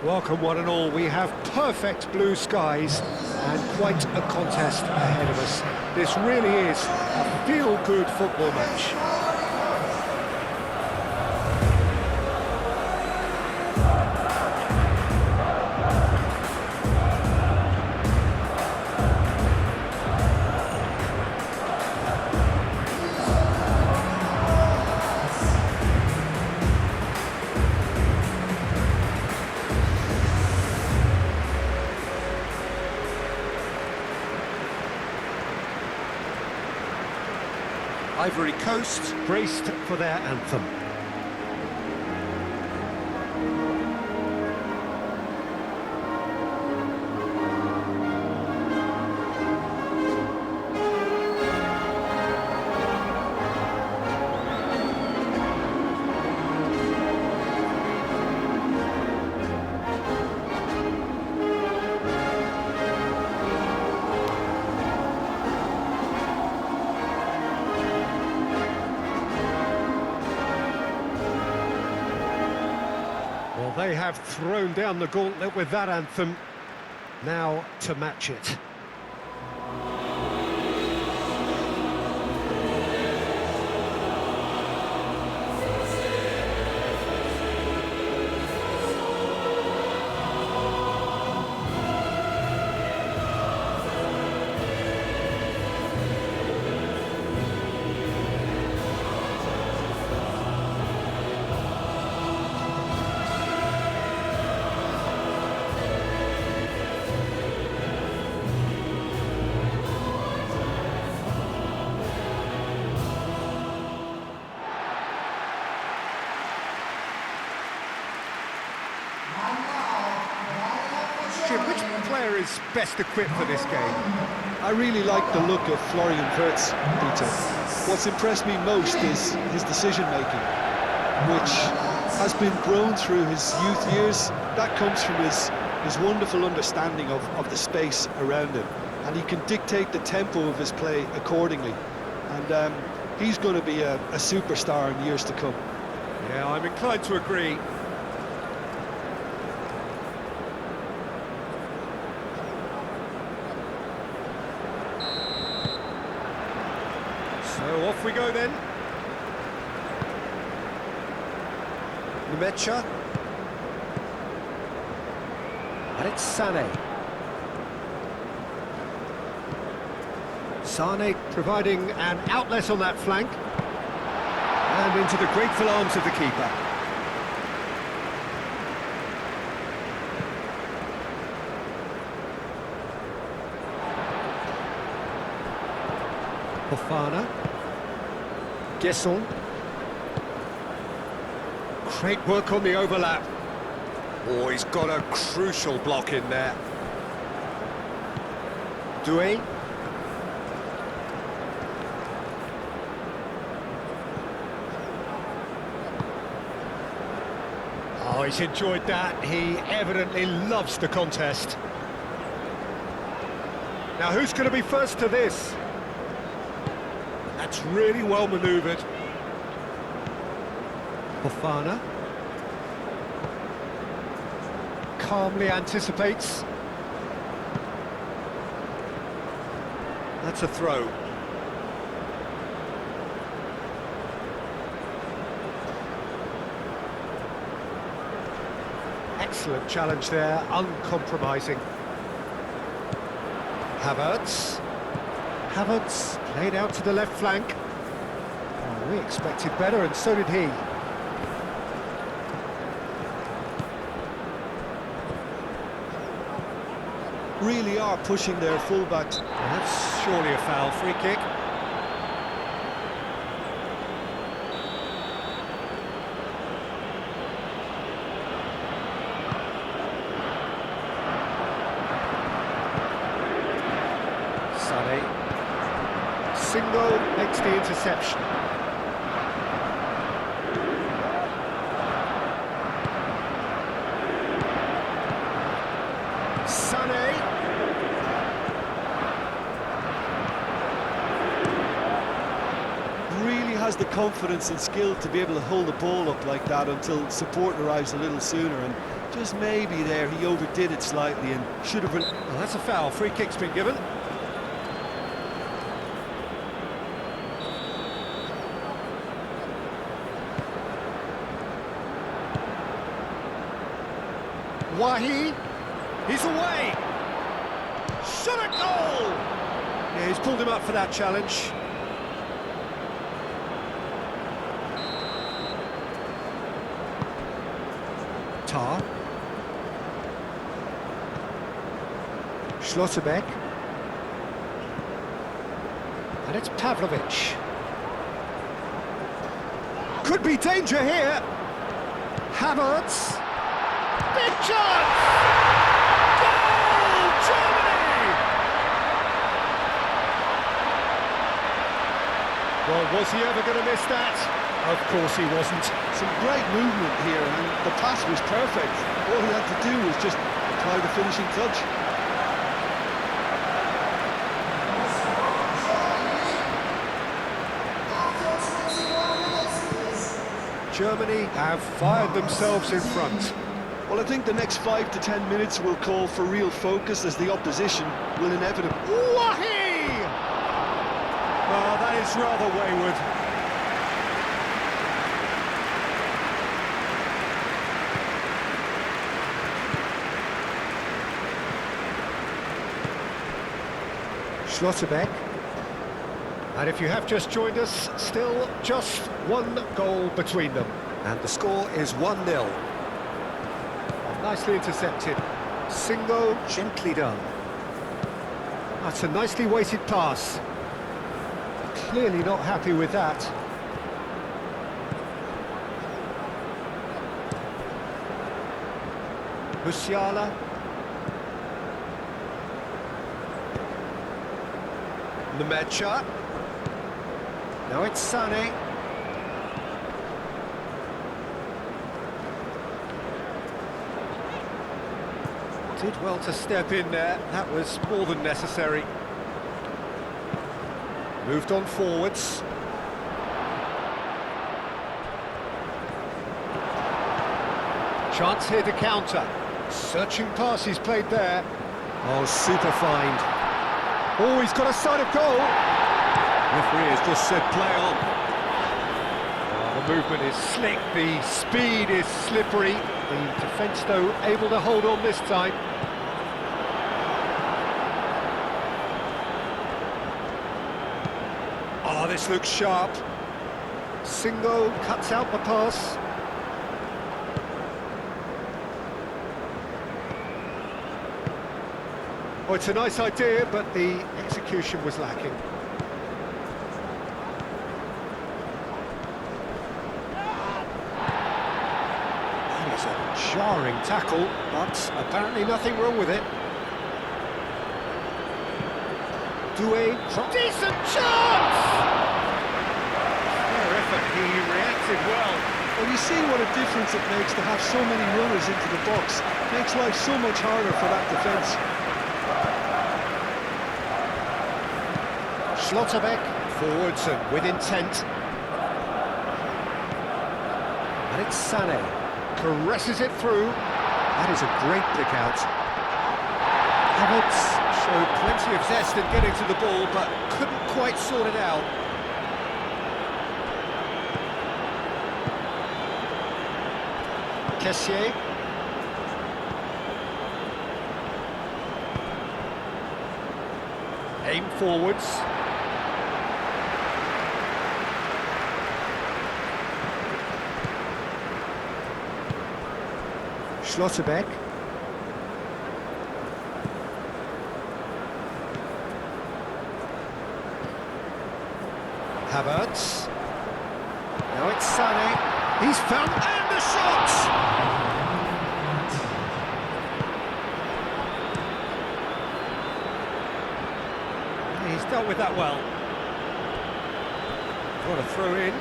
Welcome one and all, we have perfect blue skies and quite a contest ahead of us. This really is a feel-good football match. Ivory Coast braced for their anthem. Well, they have thrown down the gauntlet with that anthem. Now to match it. Jim, which player is best equipped for this game? I really like the look of Florian Wirtz, Peter. What's impressed me most is his decision-making, which has been grown through his youth years. That comes from his wonderful understanding of the space around him, and he can dictate the tempo of his play accordingly. And he's going to be a superstar in years to come. Yeah, I'm inclined to agree. So off we go then. Numecha. And it's Sané. Sané providing an outlet on that flank. And into the grateful arms of the keeper. Fofana. Gesson. Great work on the overlap. Oh, he's got a crucial block in there. Doué. Oh, he's enjoyed that. He evidently loves the contest. Now, who's going to be first to this? That's really well manoeuvred. Fofana. Calmly anticipates. That's a throw. Excellent challenge there, uncompromising. Havertz. Havertz played out to the left flank. Oh, we expected better, and so did he. Really are pushing their fullbacks. That's surely a foul. Free kick. Sané. Single makes the interception. Sané. Really has the confidence and skill to be able to hold the ball up like that until support arrives a little sooner, and Just maybe there he overdid it slightly and should have... Well, that's a foul. Free kick's been given. Wahi, he's away. Shot a goal! Yeah, he's pulled him up for that challenge. Tar. Schlotterbeck. And it's Pavlovic. Could be danger here. Havertz. Big chance! Goal! Germany! Well, was he ever going to miss that? Of course he wasn't. Some great movement here, and the pass was perfect. All he had to do was just apply the finishing touch. Germany have fired themselves in front. Well, I think the next 5 to 10 minutes will call for real focus, as the opposition will inevitably... Wahi! Oh, that is rather wayward. Schlotterbeck. And if you have just joined us, still just one goal between them. And the score is 1-0. Nicely intercepted. Singo, gently done. That's a nicely weighted pass. Clearly not happy with that. Musiala. Nemecha. Now it's Sané. Did well to step in there, that was more than necessary. Moved on forwards. Chance here to counter. Searching pass he's played there. Oh, super find. Oh, he's got a sight of goal. Referee has just said play on. Oh, the movement is slick, the speed is slippery. The defence, though, able to hold on this time. Oh, this looks sharp. Singo cuts out the pass. Oh, it's a nice idea, but the execution was lacking. That is a jarring tackle, but apparently nothing wrong with it. Doué, decent chance! Fair effort, he reacted well. Well, you see what a difference it makes to have so many runners into the box. Makes life so much harder for that defence. Schlotterbeck, forwards and with intent. And it's Sané, caresses it through. That is a great pick out. Havertz showed plenty of zest in getting to the ball, but couldn't quite sort it out. Kessié. Aim forwards. Schlotterbeck. Havertz. Now it's Sané. He's found and the shot! He's dealt with that well. What a throw in.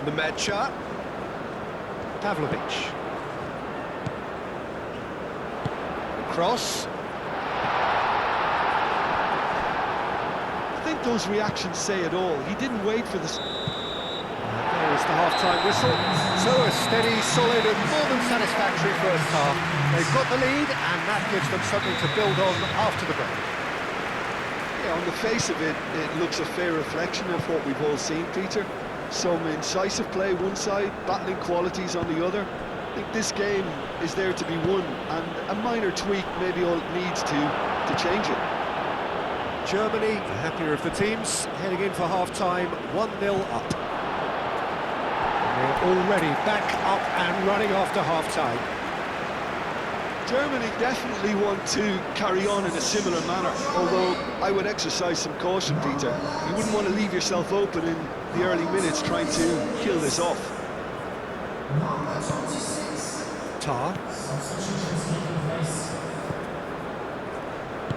Nemecha. Pavlovic. cross. I think those reactions say it all. He didn't wait for the... There is the half-time whistle. So a steady, solid and more than satisfactory first half. They've got the lead and that gives them something to build on after the break. Yeah, on the face of it, it looks a fair reflection of what we've all seen, Peter. Some incisive play one side, battling qualities on the other. I think this game is there to be won, and a minor tweak maybe all it needs to change it. Germany, the happier of the teams, heading in for half-time, 1-0 up. They're already back up and running after half-time. Germany definitely want to carry on in a similar manner, although I would exercise some caution, Peter. You wouldn't want to leave yourself open in the early minutes trying to kill this off. Tar.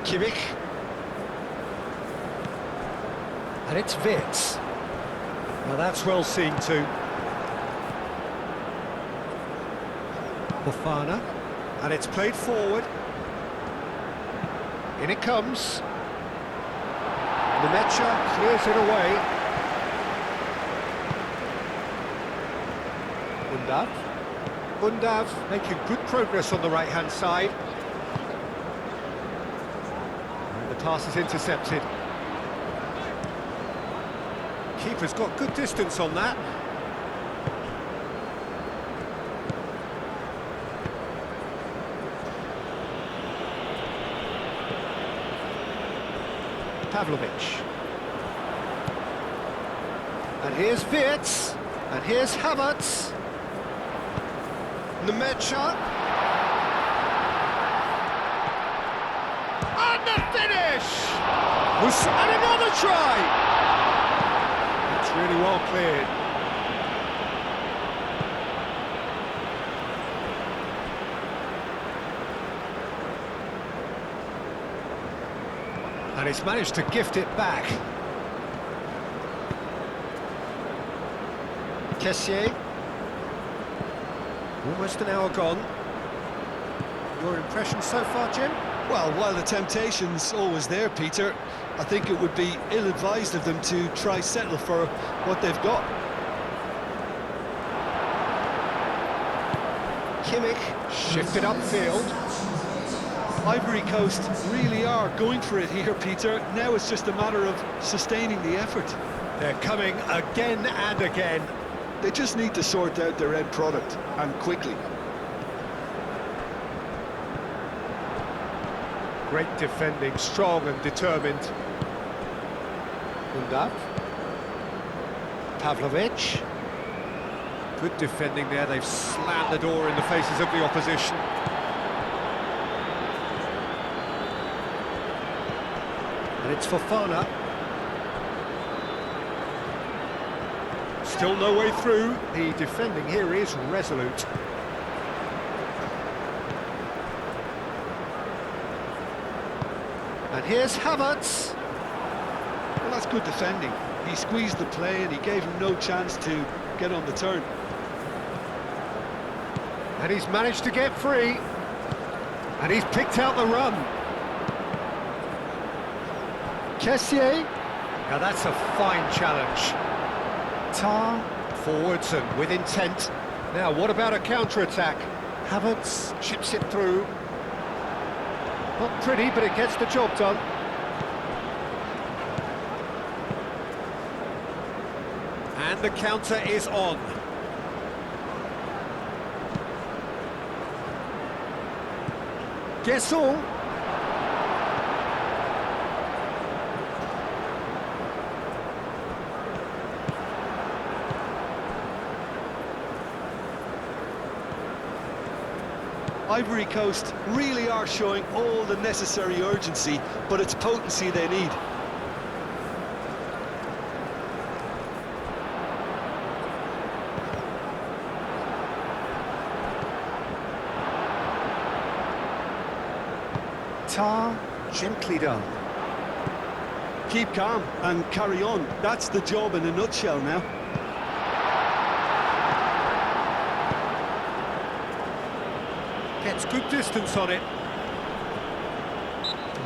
Kimmich. And it's Wirtz. Now that's well seen too. Fofana. And it's played forward. In it comes. Nemecha clears it away. Undav making good progress on the right-hand side. And the pass is intercepted. Keeper's got good distance on that. Pavlovic. And here's Wirtz. And here's Havertz. Nemecha. And the finish! And another try! That's really well cleared. And he's managed to gift it back. Kessié. Almost an hour gone. Your impression so far, Jim? Well, while the temptation's always there, Peter, I think it would be ill-advised of them to try settle for what they've got. Kimmich shifted upfield. Ivory Coast really are going for it here, Peter. Now it's just a matter of sustaining the effort. They're coming again and again. They just need to sort out their end product, and quickly. Great defending, strong and determined. Undav. Pavlovic. Good defending there, they've slammed the door in the faces of the opposition. And it's Fofana. Still no way through. The defending here is resolute. And here's Havertz. Well, that's good defending. He squeezed the play and he gave him no chance to get on the turn. And he's managed to get free. And he's picked out the run. Kessié. Now that's a fine challenge. Tar forwards and with intent. Now what about a counter-attack? Havertz chips it through. Not pretty, but it gets the job done. And the counter is on. Guessons. Ivory Coast really are showing all the necessary urgency, but it's potency they need. Tar, gently done. Keep calm and carry on. That's the job in a nutshell now. Gets good distance on it.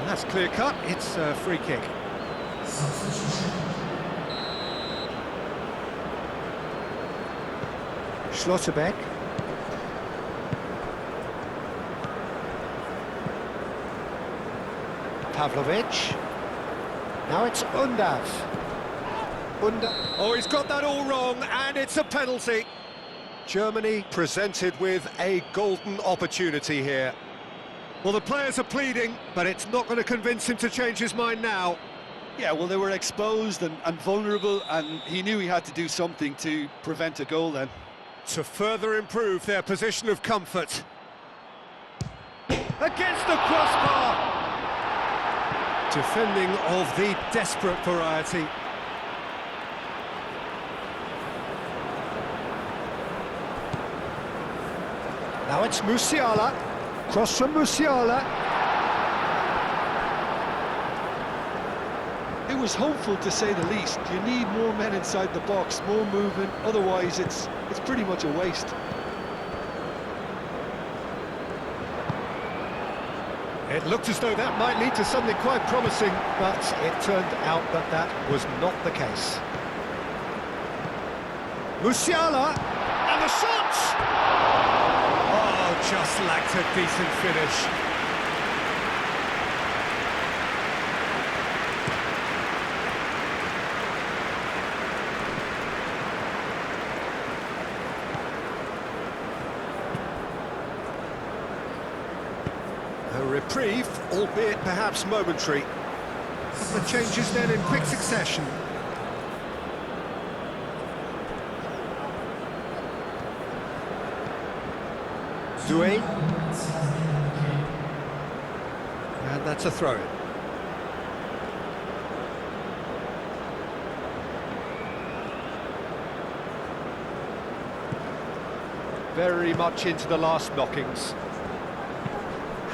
That's clear cut, it's a free kick. Schlotterbeck. Pavlovic. Now it's Undav. Oh, he's got that all wrong, and it's a penalty. Germany presented with a golden opportunity here. Well, the players are pleading, but it's not going to convince him to change his mind now. Yeah, well, they were exposed and vulnerable, and he knew he had to do something to prevent a goal then. To further improve their position of comfort. Against the crossbar! Defending of the desperate variety. Now it's Musiala. Cross from Musiala. It was hopeful, to say the least. You need more men inside the box, more movement, otherwise it's pretty much a waste. It looked as though that might lead to something quite promising, but it turned out that that was not the case. Musiala, and the shot! Oh, just lacked a decent finish. A reprieve, albeit perhaps momentary. Couple of changes then in quick succession. Doué. And that's a throw-in. Very much into the last knockings.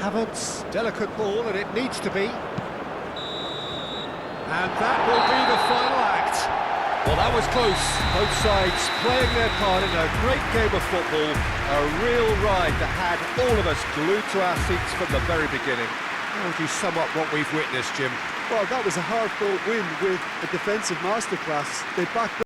Havertz, delicate ball, and it needs to be. And that will be the final act. Well, that was close. Both sides playing their part in a great game of football. A real ride that had all of us glued to our seats from the very beginning. How would you sum up what we've witnessed, Jim? Well, that was a hard-fought win with a defensive masterclass. They backed